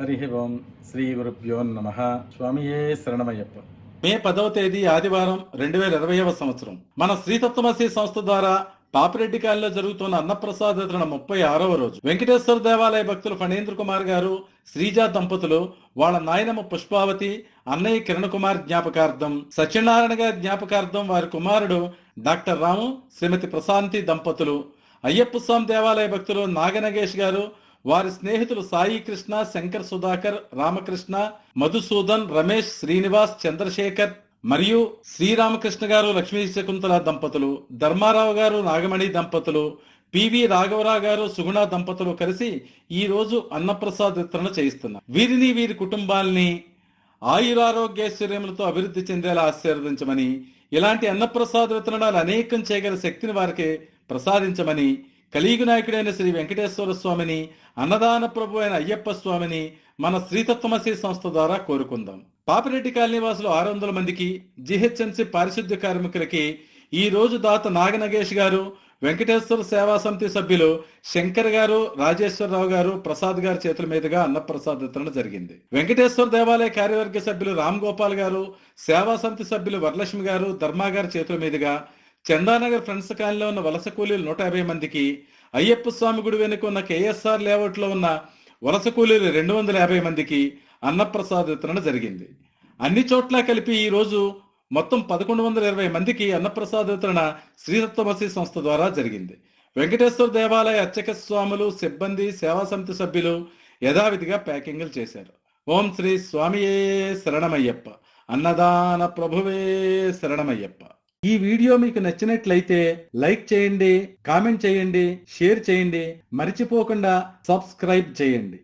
హరి ఓం శ్రీ గురుభ్యో నమః. స్వామియే శరణమయ్యప్ప. మే 10వ తేదీ ఆదివారం 2020వ సంవత్సరం మన శ్రీతత్వమసి సంస్థ ద్వారా పాపిరెడ్డి కాలనీలో జరుగుతున్న అన్నప్రసాద వితరణ 36వ రోజు. వెంకటేశ్వర దేవాలయ భక్తులు ఫణేంద్ర కుమార్ గారు, శ్రీజ దంపతులు వాళ్ళ నాయనమ్మ పుష్పావతి, అన్నయ్య కిరణ్ కుమార్ జ్ఞాపకార్థం, సత్యనారాయణ గారి జ్ఞాపకార్థం వారి కుమారుడు డాక్టర్ రాము, శ్రీమతి ప్రశాంతి దంపతులు, అయ్యప్ప స్వామి దేవాలయ భక్తులు నాగనగేష్ గారు, వారి స్నేహితులు సాయి కృష్ణ, శంకర్ సుధాకర్, రామకృష్ణ, మధుసూదన్, రమేష్, శ్రీనివాస్, చంద్రశేఖర్ మరియు శ్రీరామకృష్ణ గారు, లక్ష్మీ శకుంతల దంపతులు, ధర్మారావు గారు, నాగమణి దంపతులు, పివి రాఘవరావు గారు, సుగుణ దంపతులు కలిసి ఈ రోజు అన్నప్రసాద వితరణ చేయిస్తున్నారు. వీరిని వీరి కుటుంబాల్ని ఆయురారోగ్యైశ్వర్యములతో అభివృద్ధి చెందేలా ఆశీర్వదించమని, ఇలాంటి అన్నప్రసాద వితరణలు అనేకం చేయగల శక్తిని వారికి ప్రసాదించమని, కలియుగ నాయకుడైన శ్రీ వెంకటేశ్వర స్వామిని, అన్నదాన ప్రభు అయిన అయ్యప్ప స్వామిని మన శ్రీతత్వమసి సంస్థ ద్వారా కోరుకుందాం. పాపిరెడ్డి కాలనీ వాసులు 600 మందికి, జిహెచ్ఎంసి పారిశుద్ధ్య కార్మికులకి ఈ రోజు దాత నాగనగేష్ గారు, వెంకటేశ్వర సేవా సమితి సభ్యులు శంకర్ గారు, రాజేశ్వరరావు గారు, ప్రసాద్ గారి చేతుల మీదుగా అన్నప్రసాద వితరణ జరిగింది. వెంకటేశ్వర దేవాలయ కార్యవర్గ సభ్యులు రామ్ గోపాల్ గారు, సేవా సమితి సభ్యులు వరలక్ష్మి గారు, ధర్మా గారి చేతుల మీదుగా చందానగర్ ఫ్రెండ్స్ కాలనీలో ఉన్న వలస కూలీలు 150 మందికి, అయ్యప్ప స్వామి గుడి వెనుక ఉన్న కేఎస్ఆర్ లేఅవుట్ లో ఉన్న వలస కూలీలు 250 మందికి అన్నప్రసాద వితరణ జరిగింది. అన్ని చోట్ల కలిపి ఈ రోజు మొత్తం 1120 మందికి అన్నప్రసాద వితరణ శ్రీతత్వమసి సంస్థ ద్వారా జరిగింది. వెంకటేశ్వర దేవాలయ అర్చక స్వాములు, సిబ్బంది, సేవా సమితి సభ్యులు యథావిధిగా ప్యాకింగ్లు చేశారు. ఓం శ్రీ స్వామియే శరణమయ్యప్ప. అన్నదాన ప్రభువే శరణమయ్యప్ప. ఈ వీడియో మీకు నచ్చినట్లయితే లైక్ చేయండి, కామెంట్ చేయండి, షేర్ చేయండి, మర్చిపోకుండా సబ్స్క్రైబ్ చేయండి.